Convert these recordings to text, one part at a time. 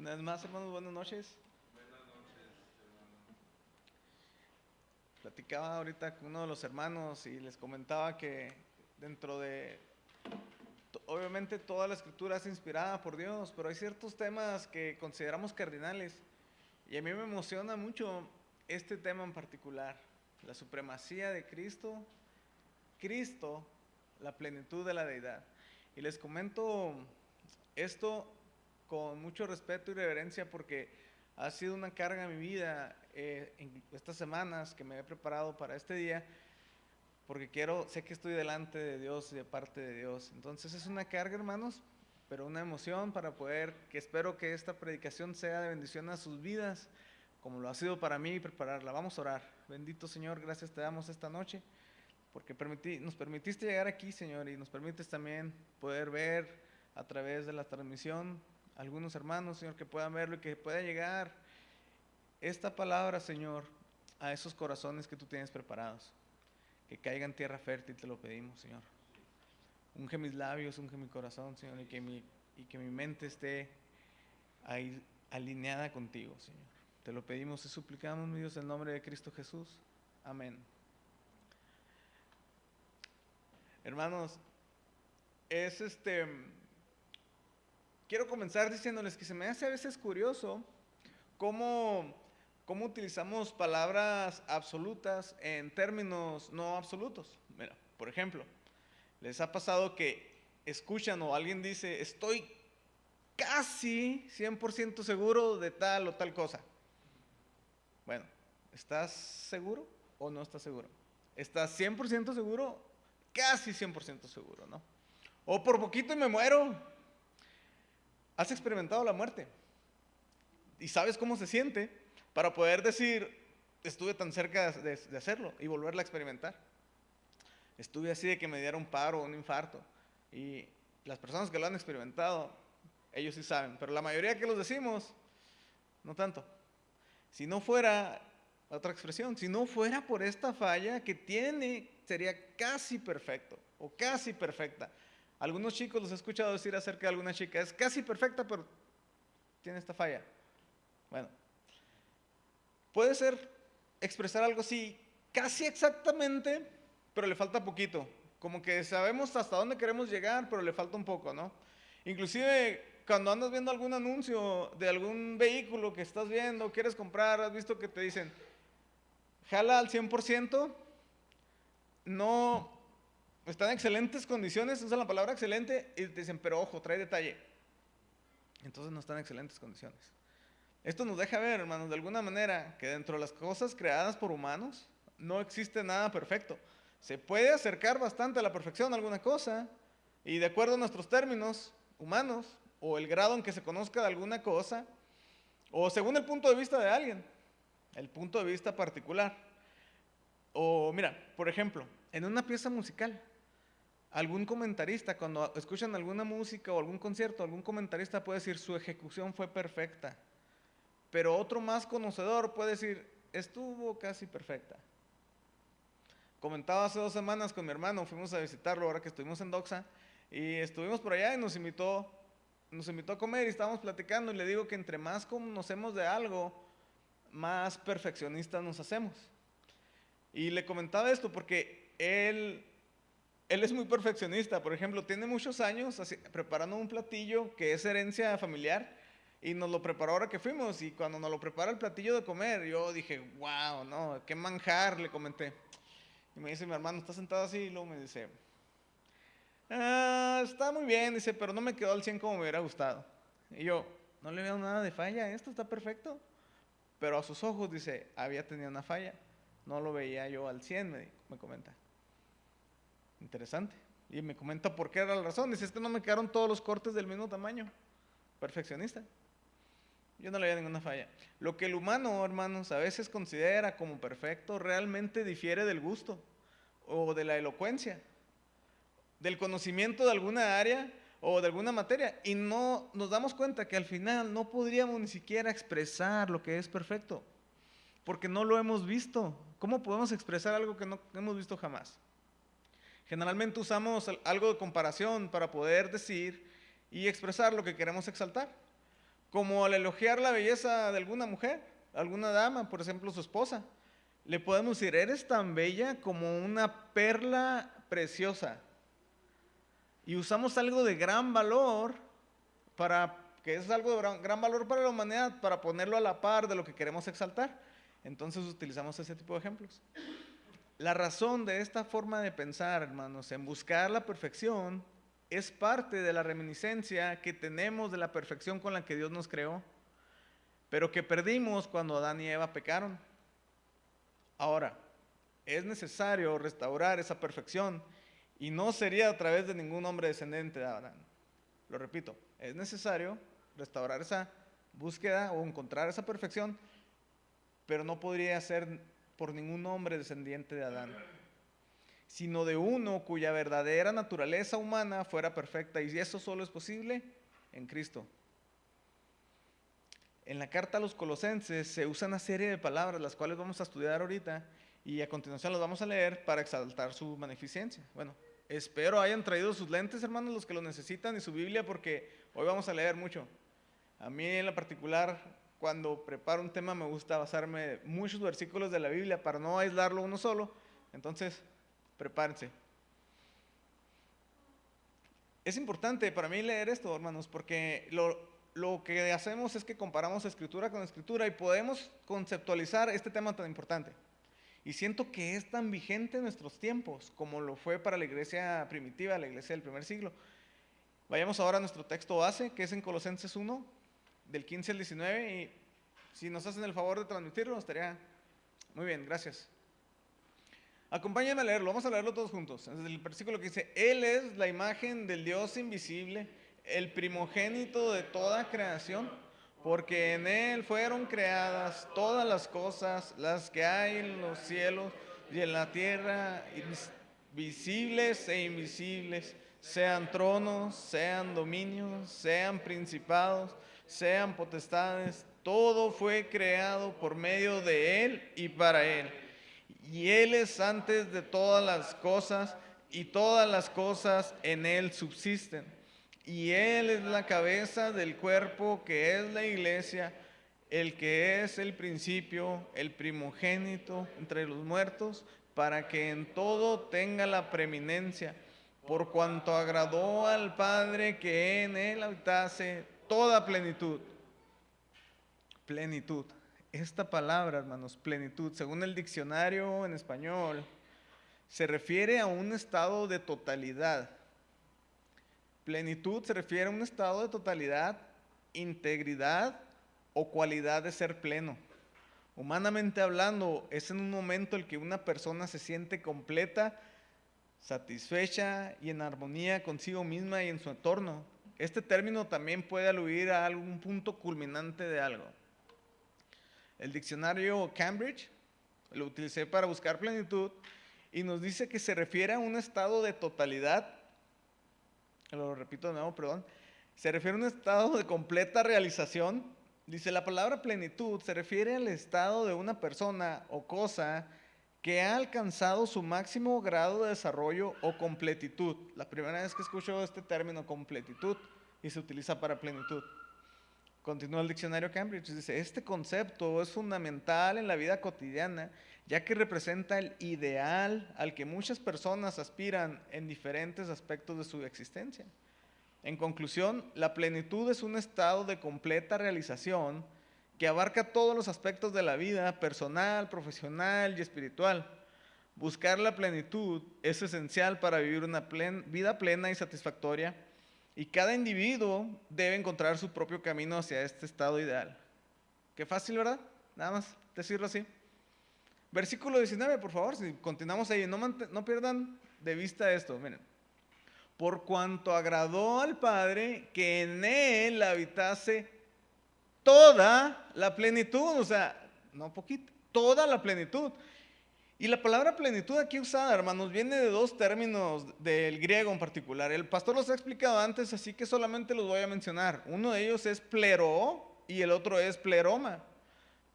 Una vez más, hermanos, buenas noches. Platicaba ahorita con uno de los hermanos y les comentaba que dentro de, obviamente toda la escritura es inspirada por Dios, pero hay ciertos temas que consideramos cardinales y a mí me emociona mucho este tema en particular, la supremacía de Cristo, Cristo, la plenitud de la deidad. Y les comento esto con mucho respeto y reverencia porque ha sido una carga en mi vida en estas semanas que me he preparado para este día, porque sé que estoy delante de Dios y de parte de Dios. Entonces es una carga, hermanos, pero una emoción para que espero que esta predicación sea de bendición a sus vidas, como lo ha sido para mí prepararla. Vamos a orar. Bendito Señor, gracias te damos esta noche, porque nos permitiste llegar aquí, Señor, y nos permites también poder ver a través de la transmisión algunos hermanos, Señor, que puedan verlo y que pueda llegar esta palabra, Señor, a esos corazones que tú tienes preparados. Que caiga en tierra fértil, te lo pedimos, Señor. Unge mis labios, unge mi corazón, Señor, y que mi mente esté ahí alineada contigo, Señor. Te lo pedimos y suplicamos, mi Dios, en el nombre de Cristo Jesús. Amén. Hermanos, quiero comenzar diciéndoles que se me hace a veces curioso cómo utilizamos palabras absolutas en términos no absolutos. Mira, por ejemplo, ¿les ha pasado que escuchan o alguien dice, estoy casi 100% seguro de tal o tal cosa? Bueno, ¿estás seguro o no estás seguro? ¿Estás 100% seguro? Casi 100% seguro, ¿no? O por poquito y me muero. ¿Has experimentado la muerte? ¿Y sabes cómo se siente para poder decir, estuve tan cerca de hacerlo y volverla a experimentar? Estuve así de que me diera un paro o un infarto. Y las personas que lo han experimentado, ellos sí saben, pero la mayoría que los decimos, no tanto. Si no fuera, otra expresión, si no fuera por esta falla que tiene, sería casi perfecto o casi perfecta. Algunos chicos los he escuchado decir acerca de alguna chica, es casi perfecta, pero tiene esta falla. Bueno, puede ser expresar algo así casi exactamente, pero le falta poquito. Como que sabemos hasta dónde queremos llegar, pero le falta un poco, ¿no? Inclusive cuando andas viendo algún anuncio de algún vehículo que estás viendo, quieres comprar, has visto que te dicen, jala al 100%, no, está en excelentes condiciones, usan la palabra excelente y te dicen, pero ojo, trae detalle. Entonces no está en excelentes condiciones. Esto nos deja ver, hermanos, de alguna manera que dentro de las cosas creadas por humanos no existe nada perfecto. Se puede acercar bastante a la perfección alguna cosa y de acuerdo a nuestros términos humanos o el grado en que se conozca de alguna cosa o según el punto de vista de alguien, el punto de vista particular. O mira, por ejemplo, en una pieza musical, algún comentarista cuando escuchan alguna música o algún concierto, algún comentarista puede decir su ejecución fue perfecta. Pero otro más conocedor puede decir, estuvo casi perfecta. Comentaba hace 2 semanas con mi hermano, fuimos a visitarlo ahora que estuvimos en Doxa, y estuvimos por allá y nos invitó a comer y estábamos platicando y le digo que entre más conocemos de algo, más perfeccionistas nos hacemos. Y le comentaba esto porque él es muy perfeccionista. Por ejemplo, tiene muchos años preparando un platillo que es herencia familiar y nos lo preparó ahora que fuimos. Y cuando nos lo prepara el platillo de comer, yo dije, wow, no, qué manjar, le comenté. Y me dice mi hermano, está sentado así y luego me dice, está muy bien, dice, pero no me quedó al 100 como me hubiera gustado. Y yo, no le veo nada de falla, esto está perfecto. Pero a sus ojos, dice, había tenido una falla. No lo veía yo al 100, me comenta. Interesante. Y me comenta por qué era la razón. Dice, no me quedaron todos los cortes del mismo tamaño. Perfeccionista. Yo no le veía ninguna falla. Lo que el humano, hermanos, a veces considera como perfecto, realmente difiere del gusto o de la elocuencia, del conocimiento de alguna área o de alguna materia. Y no nos damos cuenta que al final no podríamos ni siquiera expresar lo que es perfecto, porque no lo hemos visto. ¿Cómo podemos expresar algo que no hemos visto jamás? Generalmente usamos algo de comparación para poder decir y expresar lo que queremos exaltar. Como al elogiar la belleza de alguna mujer, alguna dama, por ejemplo su esposa, le podemos decir, eres tan bella como una perla preciosa. Y usamos algo de gran valor que es algo de gran valor para la humanidad, para ponerlo a la par de lo que queremos exaltar. Entonces utilizamos ese tipo de ejemplos. La razón de esta forma de pensar, hermanos, en buscar la perfección, es parte de la reminiscencia que tenemos de la perfección con la que Dios nos creó, pero que perdimos cuando Adán y Eva pecaron. Ahora, es necesario restaurar esa perfección y no sería a través de ningún hombre descendiente de Adán. Lo repito, es necesario restaurar esa búsqueda o encontrar esa perfección, pero no podría ser por ningún hombre descendiente de Adán, sino de uno cuya verdadera naturaleza humana fuera perfecta, y eso solo es posible en Cristo. En la carta a los Colosenses se usa una serie de palabras, las cuales vamos a estudiar ahorita, y a continuación las vamos a leer para exaltar su magnificencia. Bueno, espero hayan traído sus lentes, hermanos, los que lo necesitan, y su Biblia, porque hoy vamos a leer mucho. A mí en lo particular, cuando preparo un tema, me gusta basarme en muchos versículos de la Biblia para no aislarlo uno solo. Entonces, prepárense. Es importante para mí leer esto, hermanos, porque lo que hacemos es que comparamos escritura con escritura y podemos conceptualizar este tema tan importante. Y siento que es tan vigente en nuestros tiempos como lo fue para la iglesia primitiva, la iglesia del primer siglo. Vayamos ahora a nuestro texto base, que es en Colosenses 1, del 15 al 19, y si nos hacen el favor de transmitirlo, estaría muy bien, gracias. Acompáñenme a leerlo, vamos a leerlo todos juntos. Desde el versículo que dice, Él es la imagen del Dios invisible, el primogénito de toda creación, porque en Él fueron creadas todas las cosas, las que hay en los cielos y en la tierra, visibles e invisibles, sean tronos, sean dominios, sean principados, sean potestades, todo fue creado por medio de Él y para Él. Y Él es antes de todas las cosas, y todas las cosas en Él subsisten. Y Él es la cabeza del cuerpo que es la iglesia, el que es el principio, el primogénito entre los muertos, para que en todo tenga la preeminencia, por cuanto agradó al Padre que en Él habitase toda plenitud. Plenitud. Esta palabra, hermanos, plenitud, según el diccionario en español, se refiere a un estado de totalidad. Plenitud se refiere a un estado de totalidad, integridad o cualidad de ser pleno. Humanamente hablando, es en un momento en que una persona se siente completa, satisfecha y en armonía consigo misma y en su entorno. Este término también puede aludir a algún punto culminante de algo. El diccionario Cambridge lo utilicé para buscar plenitud y nos dice que se refiere a un estado de totalidad, lo repito de nuevo, perdón, se refiere a un estado de completa realización. Dice, la palabra plenitud se refiere al estado de una persona o cosa que ha alcanzado su máximo grado de desarrollo o completitud. La primera vez que escucho este término, completitud, y se utiliza para plenitud. Continúa el diccionario Cambridge, dice, este concepto es fundamental en la vida cotidiana, ya que representa el ideal al que muchas personas aspiran en diferentes aspectos de su existencia. En conclusión, la plenitud es un estado de completa realización que abarca todos los aspectos de la vida personal, profesional y espiritual. Buscar la plenitud es esencial para vivir una vida plena y satisfactoria, y cada individuo debe encontrar su propio camino hacia este estado ideal. Qué fácil, ¿verdad? Nada más decirlo así. Versículo 19, por favor, si continuamos ahí, no pierdan de vista esto, miren. Por cuanto agradó al Padre que en Él habitase toda la plenitud, o sea, no poquito, toda la plenitud. Y la palabra plenitud aquí usada, hermanos, viene de dos términos del griego en particular. El pastor los ha explicado antes, así que solamente los voy a mencionar. Uno de ellos es plero y el otro es pleroma.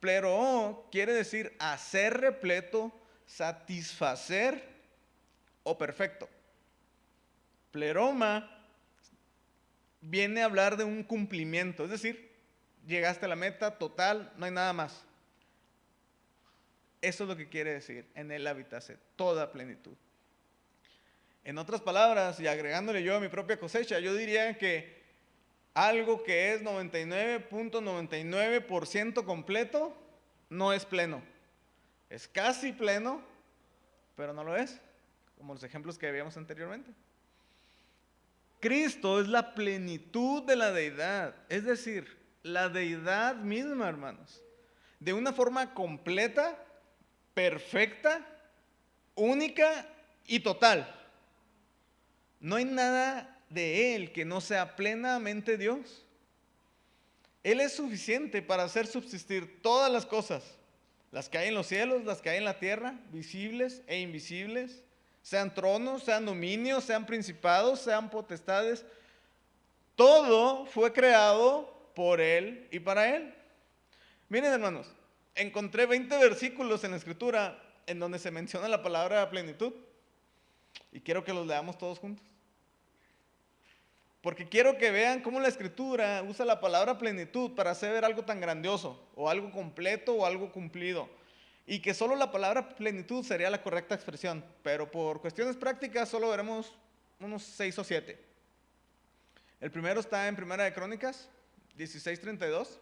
Plero quiere decir hacer repleto, satisfacer o perfecto. Pleroma viene a hablar de un cumplimiento, es decir, llegaste a la meta total, no hay nada más. Eso es lo que quiere decir, en él habitase toda plenitud. En otras palabras, y agregándole yo a mi propia cosecha, yo diría que algo que es 99.99% completo no es pleno. Es casi pleno, pero no lo es, como los ejemplos que veíamos anteriormente. Cristo es la plenitud de la deidad, es decir, la deidad misma, hermanos, de una forma completa, perfecta, única y total. No hay nada de Él que no sea plenamente Dios. Él es suficiente para hacer subsistir todas las cosas, las que hay en los cielos, las que hay en la tierra, visibles e invisibles, sean tronos, sean dominios, sean principados, sean potestades. Todo fue creado por Él y para Él. Miren, hermanos, encontré 20 versículos en la Escritura en donde se menciona la palabra plenitud y quiero que los leamos todos juntos. Porque quiero que vean cómo la Escritura usa la palabra plenitud para hacer ver algo tan grandioso, o algo completo, o algo cumplido. Y que solo la palabra plenitud sería la correcta expresión, pero por cuestiones prácticas solo veremos unos 6 o 7. El primero está en Primera de Crónicas, 16:32.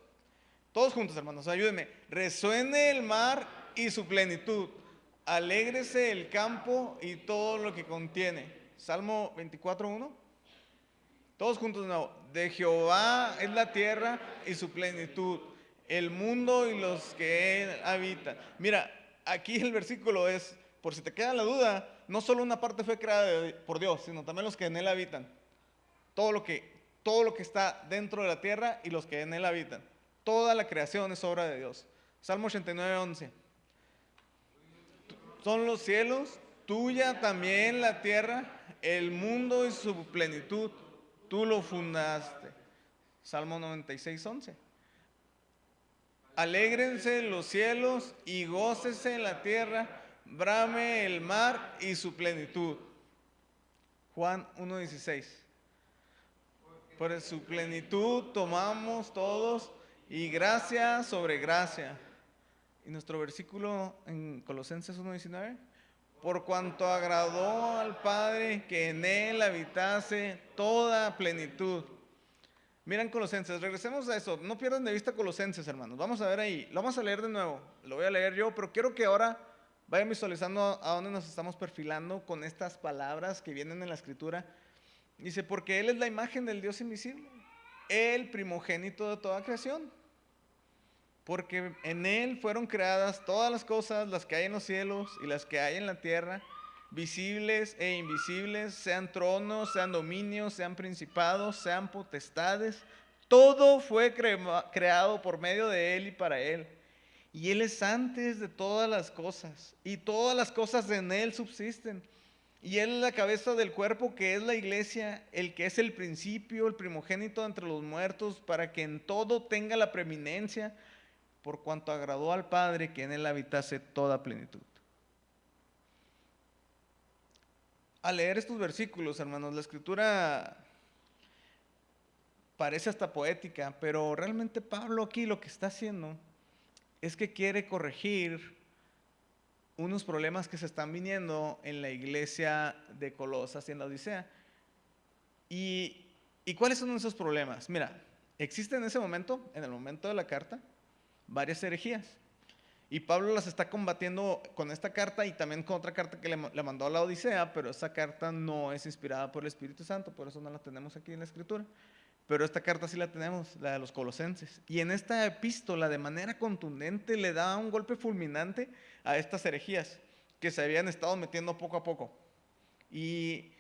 Todos juntos, hermanos, ayúdenme. Resuene el mar y su plenitud, alégrese el campo y todo lo que contiene. Salmo 24:1. Todos juntos de nuevo. De Jehová es la tierra y su plenitud, el mundo y los que él habitan. Mira, aquí el versículo es, por si te queda la duda, no solo una parte fue creada por Dios, sino también los que en él habitan. Todo lo que está dentro de la tierra y los que en él habitan. Toda la creación es obra de Dios. Salmo 89:11. Son los cielos, tuya también la tierra, el mundo y su plenitud. Tú lo fundaste. Salmo 96:11. Alégrense los cielos y gócese la tierra, brame el mar y su plenitud. Juan 1:16. Por su plenitud tomamos todos y gracia sobre gracia. Y nuestro versículo en Colosenses 1:19. Por cuanto agradó al Padre que en él habitase toda plenitud. Miren Colosenses, regresemos a eso. No pierdan de vista Colosenses, hermanos. Vamos a ver ahí. Lo vamos a leer de nuevo. Lo voy a leer yo, pero quiero que ahora vayan visualizando a dónde nos estamos perfilando con estas palabras que vienen en la Escritura. Dice, porque Él es la imagen del Dios invisible, el primogénito de toda creación. Porque en Él fueron creadas todas las cosas, las que hay en los cielos y las que hay en la tierra, visibles e invisibles, sean tronos, sean dominios, sean principados, sean potestades. Todo fue creado por medio de Él y para Él. Y Él es antes de todas las cosas, y todas las cosas en Él subsisten. Y Él es la cabeza del cuerpo que es la iglesia, el que es el principio, el primogénito entre los muertos, para que en todo tenga la preeminencia, por cuanto agradó al Padre que en Él habitase toda plenitud. Al leer estos versículos, hermanos, la Escritura parece hasta poética, pero realmente Pablo aquí lo que está haciendo es que quiere corregir unos problemas que se están viniendo en la iglesia de Colosas y en la Odisea. ¿Y cuáles son esos problemas? Mira, existen en ese momento, en el momento de la carta, varias herejías. Y Pablo las está combatiendo con esta carta y también con otra carta que le mandó a la Odisea, pero esa carta no es inspirada por el Espíritu Santo, por eso no la tenemos aquí en la Escritura. Pero esta carta sí la tenemos, la de los Colosenses. Y en esta epístola, de manera contundente, le da un golpe fulminante a estas herejías que se habían estado metiendo poco a poco. Y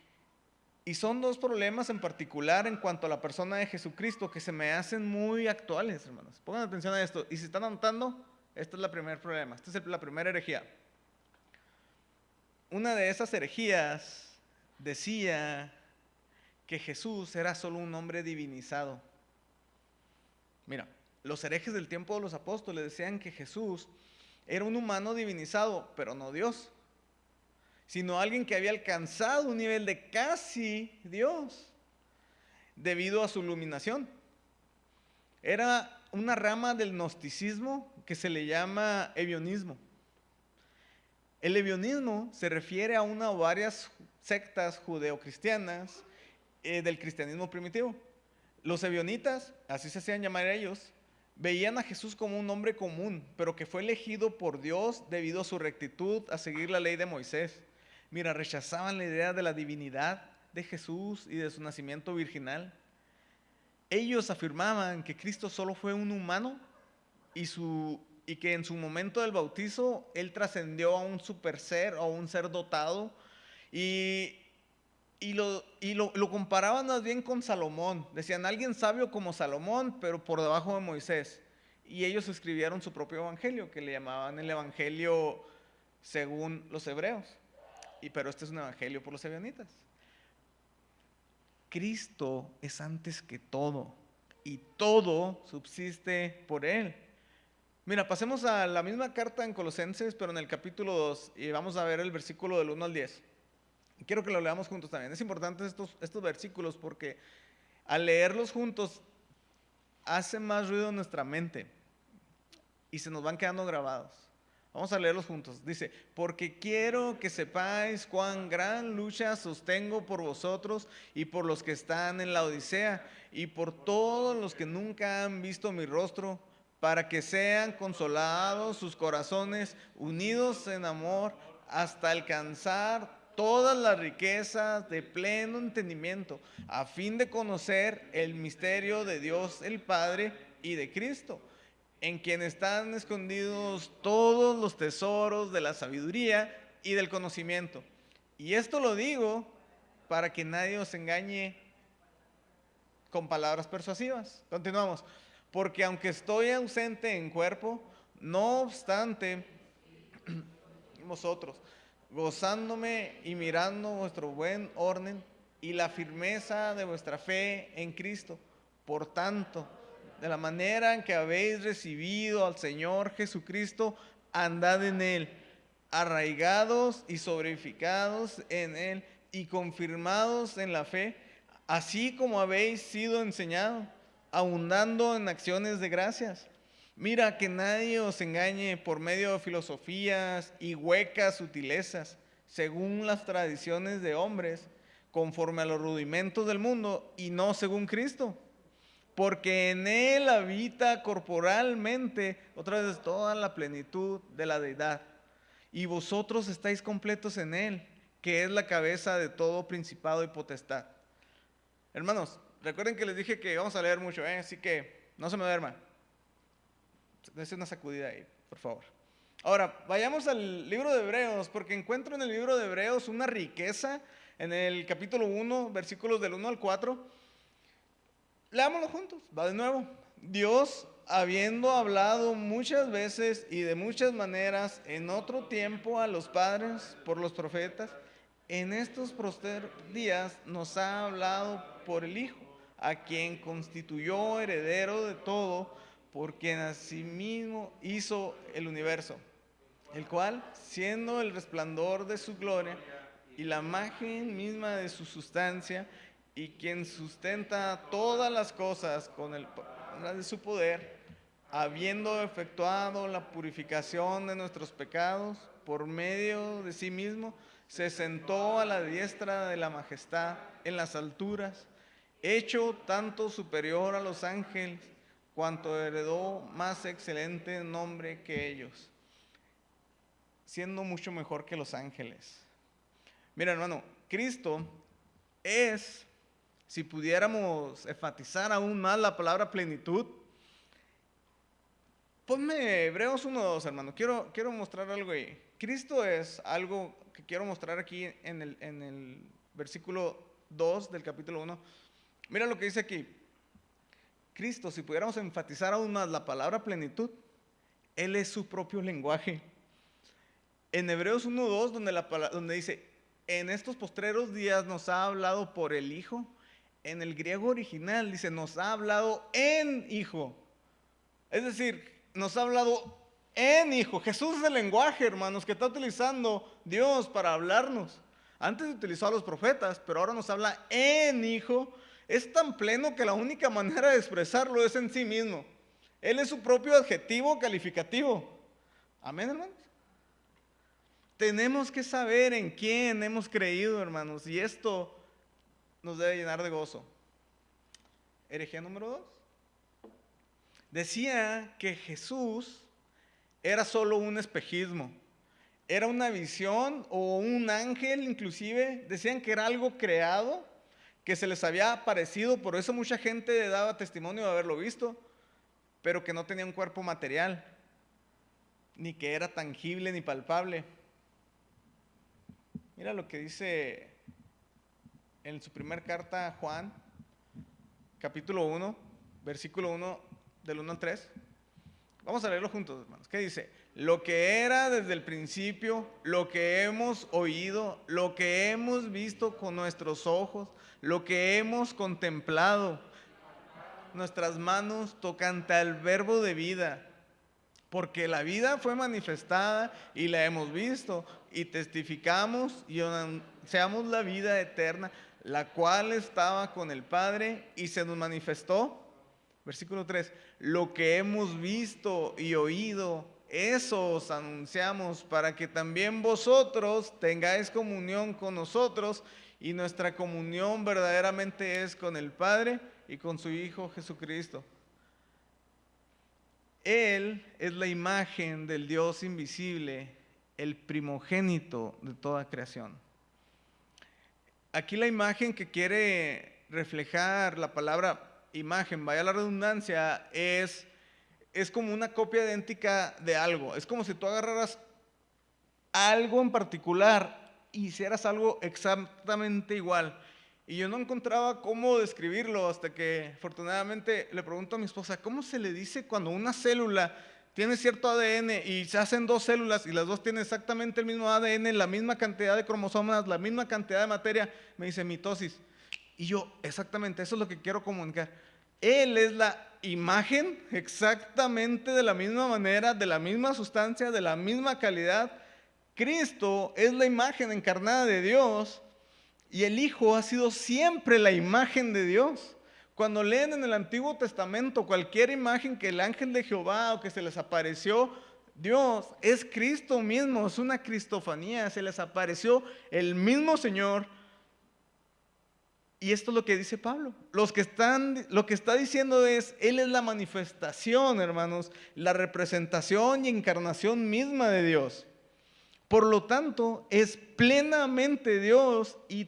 son dos problemas en particular en cuanto a la persona de Jesucristo que se me hacen muy actuales, hermanos. Pongan atención a esto. Y si están anotando, este es el primer problema. Esta es la primera herejía. Una de esas herejías decía que Jesús era solo un hombre divinizado. Mira, los herejes del tiempo de los apóstoles decían que Jesús era un humano divinizado, pero no Dios, sino alguien que había alcanzado un nivel de casi Dios debido a su iluminación. era una rama del gnosticismo que se le llama ebionismo. El ebionismo se refiere a una o varias sectas judeocristianas del cristianismo primitivo. Los ebionitas, así se hacían llamar ellos, veían a Jesús como un hombre común, pero que fue elegido por Dios debido a su rectitud a seguir la ley de Moisés. Mira, rechazaban la idea de la divinidad de Jesús y de su nacimiento virginal. Ellos afirmaban que Cristo solo fue un humano y que en su momento del bautizo Él trascendió a un super ser o a un ser dotado y lo comparaban más bien con Salomón. Decían, alguien sabio como Salomón, pero por debajo de Moisés. Y ellos escribieron su propio evangelio, que le llamaban el evangelio según los hebreos. Pero este es un evangelio por los ebionitas. Cristo es antes que todo, y todo subsiste por Él. Mira, pasemos a la misma carta en Colosenses, pero en el capítulo 2, y vamos a ver el versículo del 1 al 10. Quiero que lo leamos juntos también. Es importante estos versículos porque al leerlos juntos hace más ruido en nuestra mente y se nos van quedando grabados. Vamos a leerlos juntos. Dice, porque quiero que sepáis cuán gran lucha sostengo por vosotros y por los que están en la Odisea y por todos los que nunca han visto mi rostro, para que sean consolados sus corazones, unidos en amor, hasta alcanzar todas las riquezas de pleno entendimiento, a fin de conocer el misterio de Dios el Padre y de Cristo, en quien están escondidos todos los tesoros de la sabiduría y del conocimiento. Y esto lo digo para que nadie os engañe con palabras persuasivas. Continuamos. Porque aunque estoy ausente en cuerpo, no obstante, vosotros, gozándome y mirando vuestro buen orden y la firmeza de vuestra fe en Cristo. Por tanto, de la manera en que habéis recibido al Señor Jesucristo, andad en Él, arraigados y sobreedificados en Él y confirmados en la fe, así como habéis sido enseñados, abundando en acciones de gracias. Mira que nadie os engañe por medio de filosofías y huecas sutilezas, según las tradiciones de hombres, conforme a los rudimentos del mundo y no según Cristo. Porque en Él habita corporalmente, otra vez, toda la plenitud de la deidad. Y vosotros estáis completos en Él, que es la cabeza de todo principado y potestad. Hermanos, recuerden que les dije que vamos a leer mucho, así que no se me duerman. Dense una sacudida ahí, por favor. Ahora, vayamos al libro de Hebreos, porque encuentro en el libro de Hebreos una riqueza en el capítulo 1, versículos del 1 al 4. Leámoslo juntos, va de nuevo. Dios, habiendo hablado muchas veces y de muchas maneras en otro tiempo a los padres por los profetas, en estos postreros días nos ha hablado por el Hijo, a quien constituyó heredero de todo, por quien asimismo hizo el universo, el cual, siendo el resplandor de su gloria y la imagen misma de su sustancia, y quien sustenta todas las cosas con el de su poder, habiendo efectuado la purificación de nuestros pecados por medio de sí mismo, se sentó a la diestra de la majestad en las alturas, hecho tanto superior a los ángeles, cuanto heredó más excelente nombre que ellos, siendo mucho mejor que los ángeles. Mira, hermano, Cristo es, si pudiéramos enfatizar aún más la palabra plenitud, ponme Hebreos 1:2, hermano. Quiero mostrar algo ahí. Cristo es algo que quiero mostrar aquí en el versículo 2 del capítulo 1. Mira lo que dice aquí. Cristo, si pudiéramos enfatizar aún más la palabra plenitud, Él es su propio lenguaje. En Hebreos 1:2, donde dice, en estos postreros días nos ha hablado por el Hijo, en el griego original dice, nos ha hablado en Hijo. Es decir, nos ha hablado en Hijo. Jesús es el lenguaje, hermanos, que está utilizando Dios para hablarnos. Antes utilizó a los profetas, pero ahora nos habla en Hijo. Es tan pleno que la única manera de expresarlo es en sí mismo. Él es su propio adjetivo calificativo. Amén, hermanos. Tenemos que saber en quién hemos creído, hermanos, y esto nos debe llenar de gozo. Herejía número 2. Decía que Jesús era solo un espejismo, era una visión o un ángel inclusive. Decían que era algo creado, que se les había aparecido, por eso mucha gente daba testimonio de haberlo visto, pero que no tenía un cuerpo material, ni que era tangible ni palpable. Mira lo que dice en su primera carta a Juan, capítulo 1, versículo 1, del 1 al 3. Vamos a leerlo juntos, hermanos. ¿Qué dice? Lo que era desde el principio, lo que hemos oído, lo que hemos visto con nuestros ojos, lo que hemos contemplado, nuestras manos tocante al verbo de vida. Porque la vida fue manifestada y la hemos visto y testificamos y anunciamos la vida eterna, la cual estaba con el Padre y se nos manifestó. Versículo 3, lo que hemos visto y oído, eso os anunciamos para que también vosotros tengáis comunión con nosotros, y nuestra comunión verdaderamente es con el Padre y con su Hijo Jesucristo. Él es la imagen del Dios invisible, el primogénito de toda creación. Aquí la imagen que quiere reflejar la palabra imagen, vaya la redundancia, es como una copia idéntica de algo. Es como si tú agarraras algo en particular y hicieras algo exactamente igual. Y yo no encontraba cómo describirlo hasta que afortunadamente le pregunto a mi esposa, ¿cómo se le dice cuando una célula tiene cierto ADN y se hacen dos células y las dos tienen exactamente el mismo ADN, la misma cantidad de cromosomas, la misma cantidad de materia? Me dice mitosis. Y yo, exactamente, eso es lo que quiero comunicar. Él es la imagen exactamente de la misma manera, de la misma sustancia, de la misma calidad. Cristo es la imagen encarnada de Dios. Y el Hijo ha sido siempre la imagen de Dios. Cuando leen en el Antiguo Testamento cualquier imagen que el ángel de Jehová o que se les apareció Dios, es Cristo mismo, es una cristofanía, se les apareció el mismo Señor. Y esto es lo que dice Pablo. Lo que está diciendo es, Él es la manifestación, hermanos, la representación y encarnación misma de Dios. Por lo tanto, es plenamente Dios y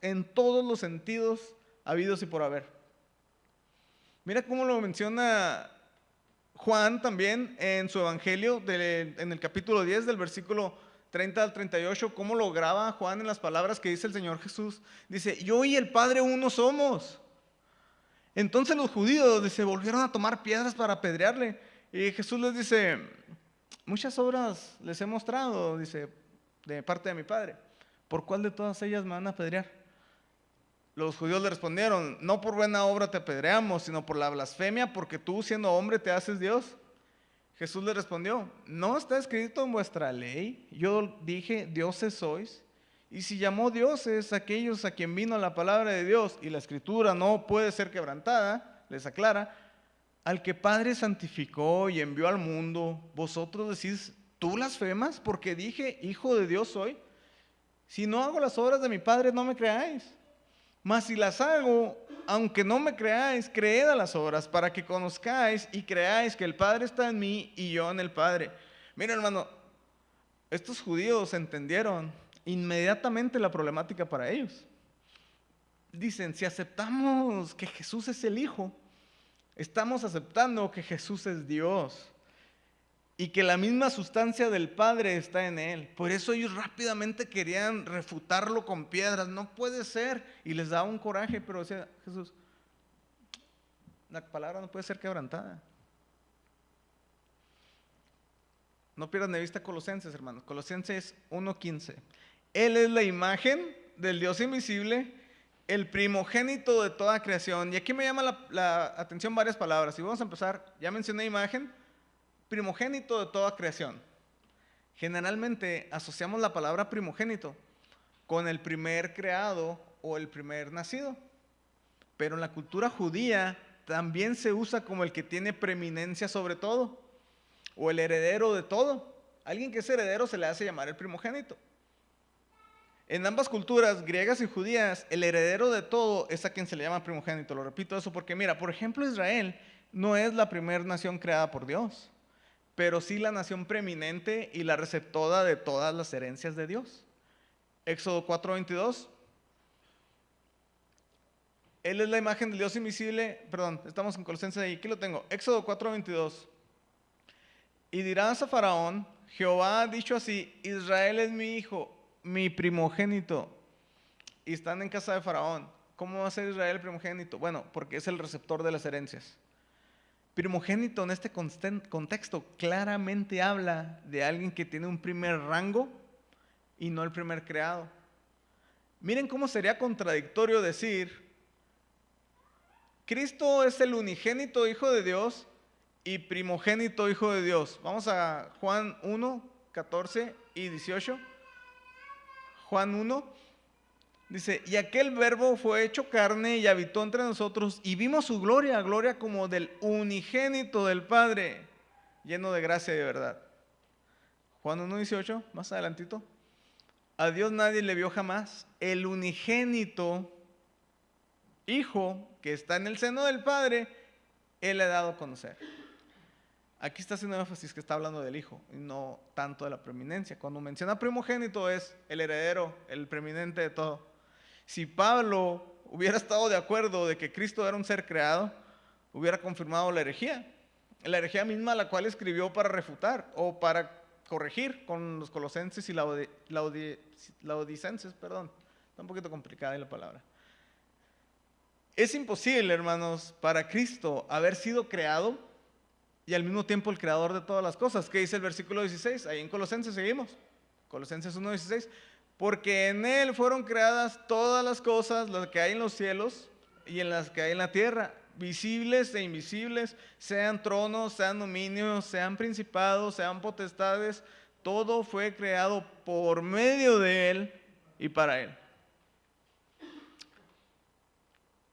en todos los sentidos habidos y por haber. Mira cómo lo menciona Juan también en su evangelio, en el capítulo 10, del versículo 30 al 38, cómo lo graba Juan en las palabras que dice el Señor Jesús. Dice, yo y el Padre uno somos. Entonces los judíos se volvieron a tomar piedras para apedrearle. Y Jesús les dice, muchas obras les he mostrado, dice, de parte de mi Padre. ¿Por cuál de todas ellas me van a apedrear? Los judíos le respondieron, no por buena obra te apedreamos, sino por la blasfemia, porque tú siendo hombre te haces Dios. Jesús le respondió, ¿no está escrito en vuestra ley? Yo dije, dioses sois. Y si llamó dioses aquellos a quien vino la palabra de Dios, y la escritura no puede ser quebrantada, les aclara, al que Padre santificó y envió al mundo, vosotros decís, ¿tú blasfemas? Porque dije, hijo de Dios soy. Si no hago las obras de mi Padre, no me creáis. Mas si las hago, aunque no me creáis, creed a las obras, para que conozcáis y creáis que el Padre está en mí y yo en el Padre. Mira, hermano, estos judíos entendieron inmediatamente la problemática para ellos. Dicen, si aceptamos que Jesús es el Hijo, estamos aceptando que Jesús es Dios y que la misma sustancia del Padre está en Él. Por eso ellos rápidamente querían refutarlo con piedras. No puede ser. Y les daba un coraje, pero decía Jesús, la palabra no puede ser quebrantada. No pierdan de vista Colosenses, hermanos. Colosenses 1:15. Él es la imagen del Dios invisible, el primogénito de toda creación. Y aquí me llama la atención varias palabras. Y vamos a empezar, ya mencioné imagen, primogénito de toda creación. Generalmente asociamos la palabra primogénito con el primer creado o el primer nacido. pero en la cultura judía también se usa como el que tiene preeminencia sobre todo, o el heredero de todo. Alguien que es heredero se le hace llamar el primogénito. En ambas culturas, griegas y judías, el heredero de todo es a quien se le llama primogénito. Lo repito eso porque mira, por ejemplo, Israel no es la primera nación creada por Dios, pero sí la nación preeminente y la receptora de todas las herencias de Dios. Éxodo 4:22. Él es la imagen del Dios invisible. Perdón, estamos en Colosenses ahí. Aquí lo tengo. Éxodo 4:22. Y dirás a Faraón, Jehová ha dicho así, Israel es mi hijo, mi primogénito. Y están en casa de Faraón. ¿Cómo va a ser Israel el primogénito? Bueno, porque es el receptor de las herencias. Primogénito en este contexto claramente habla de alguien que tiene un primer rango y no el primer creado. Miren cómo sería contradictorio decir, Cristo es el unigénito Hijo de Dios y primogénito Hijo de Dios. Vamos a Juan 1, 14 y 18. Juan 1 dice, y aquel verbo fue hecho carne y habitó entre nosotros y vimos su gloria, gloria como del unigénito del Padre, lleno de gracia y de verdad. Juan 1:18, más adelantito. A Dios nadie le vio jamás. El unigénito Hijo que está en el seno del Padre, Él le ha dado a conocer. Aquí está haciendo énfasis que está hablando del Hijo y no tanto de la preeminencia. Cuando menciona primogénito es el heredero, el preeminente de todo. Si Pablo hubiera estado de acuerdo de que Cristo era un ser creado, hubiera confirmado la herejía misma la cual escribió para refutar o para corregir con los colosenses y laodicenses, perdón. Está un poquito complicada ahí la palabra. Es imposible, hermanos, para Cristo haber sido creado y al mismo tiempo el creador de todas las cosas. ¿Qué dice el versículo 16? Ahí en Colosenses seguimos. Colosenses 1:16. Porque en Él fueron creadas todas las cosas, las que hay en los cielos y en las que hay en la tierra, visibles e invisibles, sean tronos, sean dominios, sean principados, sean potestades. Todo fue creado por medio de Él y para Él.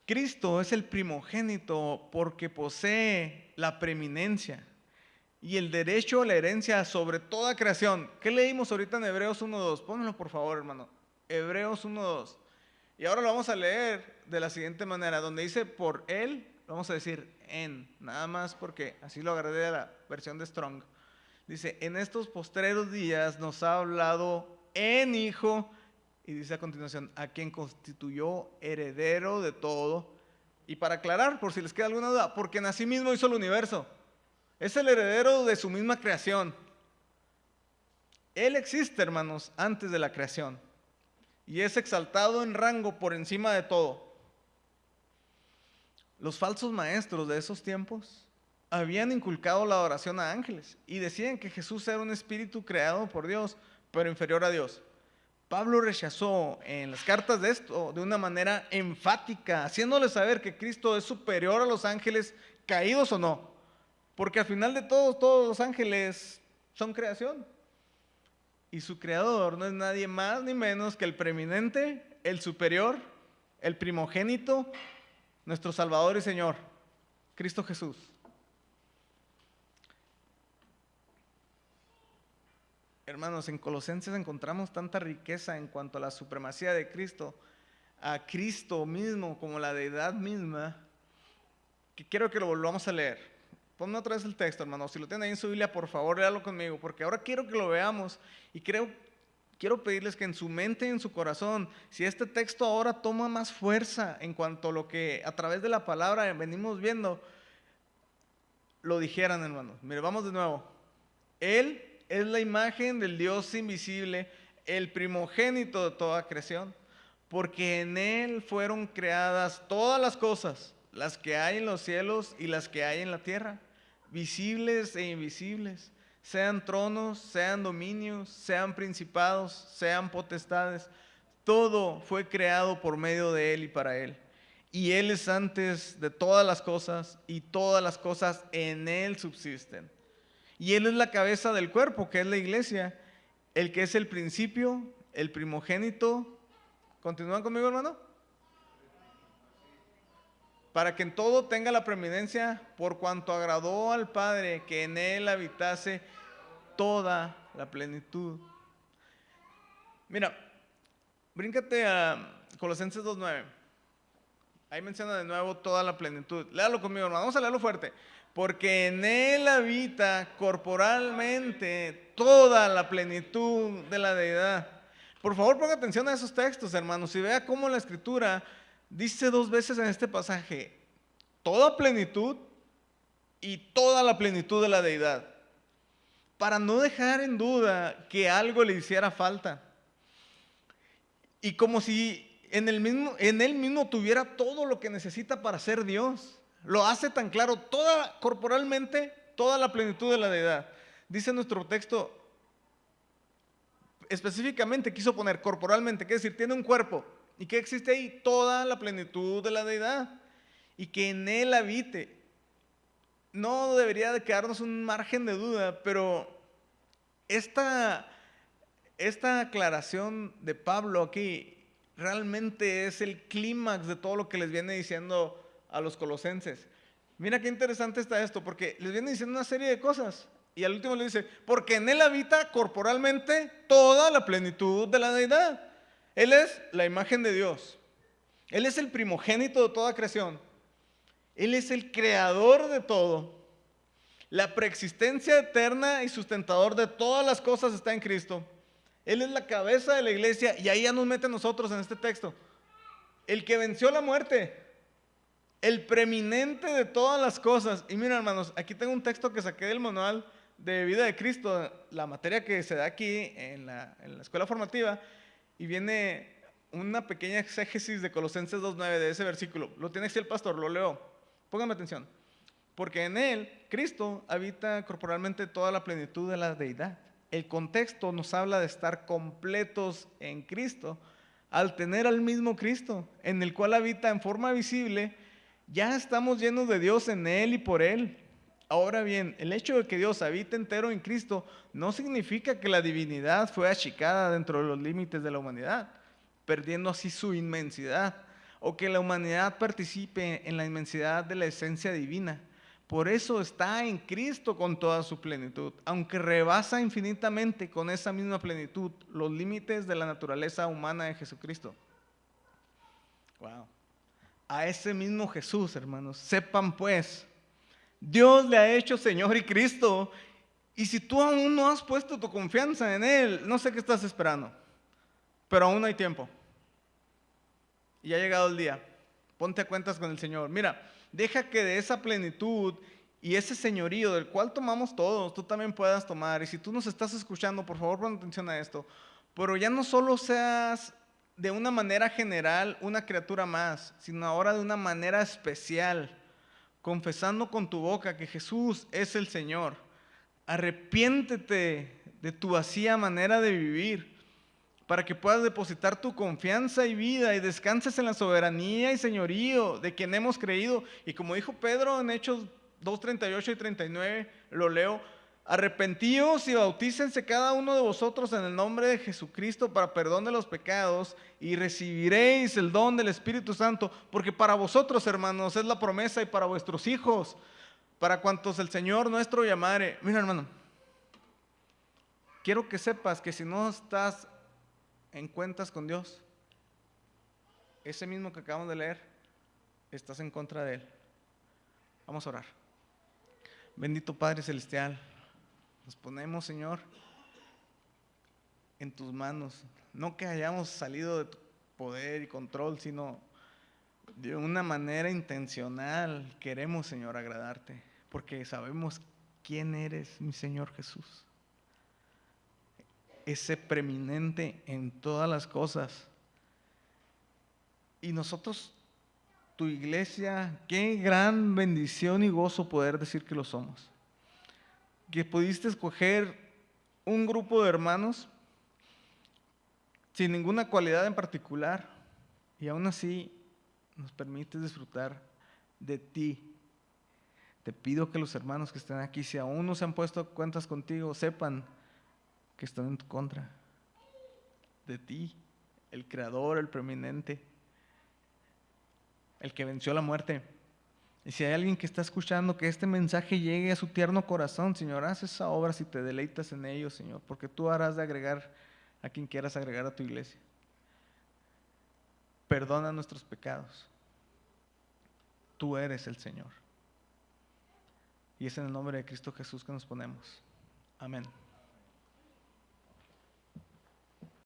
Cristo es el primogénito porque posee la preeminencia y el derecho a la herencia sobre toda creación. ¿Qué leímos ahorita en Hebreos 1:2? Pónmelo por favor, hermano. Hebreos 1:2. Y ahora lo vamos a leer de la siguiente manera, donde dice por Él, vamos a decir en, nada más porque así lo agarré de la versión de Strong. Dice, en estos postreros días nos ha hablado en Hijo. Y dice a continuación, a quien constituyó heredero de todo. Y para aclarar, por si les queda alguna duda, porque en sí mismo hizo el universo. Es el heredero de su misma creación. Él existe, hermanos, antes de la creación. Y es exaltado en rango por encima de todo. Los falsos maestros de esos tiempos habían inculcado la adoración a ángeles y decían que Jesús era un espíritu creado por Dios, pero inferior a Dios. Pablo rechazó en las cartas de esto de una manera enfática, haciéndole saber que Cristo es superior a los ángeles, caídos o no. Porque al final de todos los ángeles son creación. Y su creador no es nadie más ni menos que el preeminente, el superior, el primogénito, nuestro Salvador y Señor, Cristo Jesús. Hermanos, en Colosenses encontramos tanta riqueza en cuanto a la supremacía de Cristo, a Cristo mismo como la deidad misma, que quiero que lo volvamos a leer. Ponme otra vez el texto, hermanos. Si lo tienen ahí en su Biblia, por favor, léalo conmigo, porque ahora quiero que lo veamos y quiero pedirles que en su mente y en su corazón, si este texto ahora toma más fuerza en cuanto a lo que a través de la palabra venimos viendo, lo dijeran, hermanos. Mire, vamos de nuevo. Él es la imagen del Dios invisible, el primogénito de toda creación, porque en Él fueron creadas todas las cosas, las que hay en los cielos y las que hay en la tierra, visibles e invisibles, sean tronos, sean dominios, sean principados, sean potestades. Todo fue creado por medio de Él y para Él. Y Él es antes de todas las cosas y todas las cosas en Él subsisten. Y Él es la cabeza del cuerpo, que es la iglesia, el que es el principio, el primogénito. ¿Continúan conmigo, hermano? para que en todo tenga la preeminencia, por cuanto agradó al Padre que en él habitase toda la plenitud. Mira, bríncate a Colosenses 2:9. Ahí menciona de nuevo toda la plenitud. Léalo conmigo, hermano. Vamos a leerlo fuerte. Porque en él habita corporalmente toda la plenitud de la deidad. Por favor, ponga atención a esos textos, hermanos, y vea cómo la Escritura dice 2 veces en este pasaje toda plenitud y toda la plenitud de la deidad, para no dejar en duda que algo le hiciera falta. Y como si en él mismo tuviera todo lo que necesita para ser Dios. Lo hace tan claro, corporalmente, toda la plenitud de la deidad. Dice nuestro texto, específicamente quiso poner corporalmente, que es decir, tiene un cuerpo. ¿Y que existe ahí? Toda la plenitud de la deidad. Y que en él habite. No debería de quedarnos un margen de duda, pero esta aclaración de Pablo aquí realmente es el clímax de todo lo que les viene diciendo a los colosenses. Mira qué interesante está esto, porque les viene diciendo una serie de cosas y al último le dice, porque en él habita corporalmente toda la plenitud de la deidad. Él es la imagen de Dios. Él es el primogénito de toda creación. Él es el creador de todo. La preexistencia eterna y sustentador de todas las cosas está en Cristo. Él es la cabeza de la iglesia y ahí ya nos mete a nosotros en este texto. El que venció la muerte, el preeminente de todas las cosas. Y mira, hermanos, aquí tengo un texto que saqué del manual de vida de Cristo, la materia que se da aquí en la escuela formativa, y viene una pequeña exégesis de Colosenses 2:9 de ese versículo. Lo tiene aquí el pastor, lo leo. Pónganme atención. Porque en él, Cristo, habita corporalmente toda la plenitud de la deidad. El contexto nos habla de estar completos en Cristo, al tener al mismo Cristo, en el cual habita en forma visible. Ya estamos llenos de Dios en él y por él. Ahora bien, el hecho de que Dios habite entero en Cristo no significa que la divinidad fue achicada dentro de los límites de la humanidad, perdiendo así su inmensidad, o que la humanidad participe en la inmensidad de la esencia divina. Por eso está en Cristo con toda su plenitud, aunque rebasa infinitamente con esa misma plenitud los límites de la naturaleza humana de Jesucristo. Wow. A ese mismo Jesús, hermanos, sepan pues, Dios le ha hecho Señor y Cristo. Y si tú aún no has puesto tu confianza en Él, no sé qué estás esperando, pero aún hay tiempo. Y ha llegado el día. Ponte a cuentas con el Señor. Mira, deja que de esa plenitud y ese señorío del cual tomamos todos, tú también puedas tomar. Y si tú nos estás escuchando, por favor, pon atención a esto. Pero ya no solo seas de una manera general una criatura más, sino ahora de una manera especial, confesando con tu boca que Jesús es el Señor. Arrepiéntete de tu vacía manera de vivir, para que puedas depositar tu confianza y vida y descanses en la soberanía y señorío de quien hemos creído. Y como dijo Pedro en Hechos 2:38 y 39, lo leo: arrepentíos y bautícense cada uno de vosotros en el nombre de Jesucristo para perdón de los pecados y recibiréis el don del Espíritu Santo, porque para vosotros, hermanos, es la promesa, y para vuestros hijos, para cuantos el Señor nuestro llamare. Mira, hermano, quiero que sepas que si no estás en cuentas con Dios, ese mismo que acabamos de leer, estás en contra de Él. Vamos a orar. Bendito Padre Celestial, nos ponemos, Señor, en tus manos. No que hayamos salido de tu poder y control, sino de una manera intencional. Queremos, Señor, agradarte, porque sabemos quién eres, mi Señor Jesús. Ese preeminente en todas las cosas. Y nosotros, tu iglesia, qué gran bendición y gozo poder decir que lo somos. Que pudiste escoger un grupo de hermanos sin ninguna cualidad en particular, y aún así nos permites disfrutar de ti. Te pido que los hermanos que están aquí, si aún no se han puesto cuentas contigo, sepan que están en tu contra. De ti, el creador, el preeminente, el que venció la muerte. Y si hay alguien que está escuchando, que este mensaje llegue a su tierno corazón, Señor, haz esa obra si te deleitas en ello, Señor, porque tú harás de agregar a quien quieras agregar a tu iglesia. Perdona nuestros pecados. Tú eres el Señor. Y es en el nombre de Cristo Jesús que nos ponemos. Amén.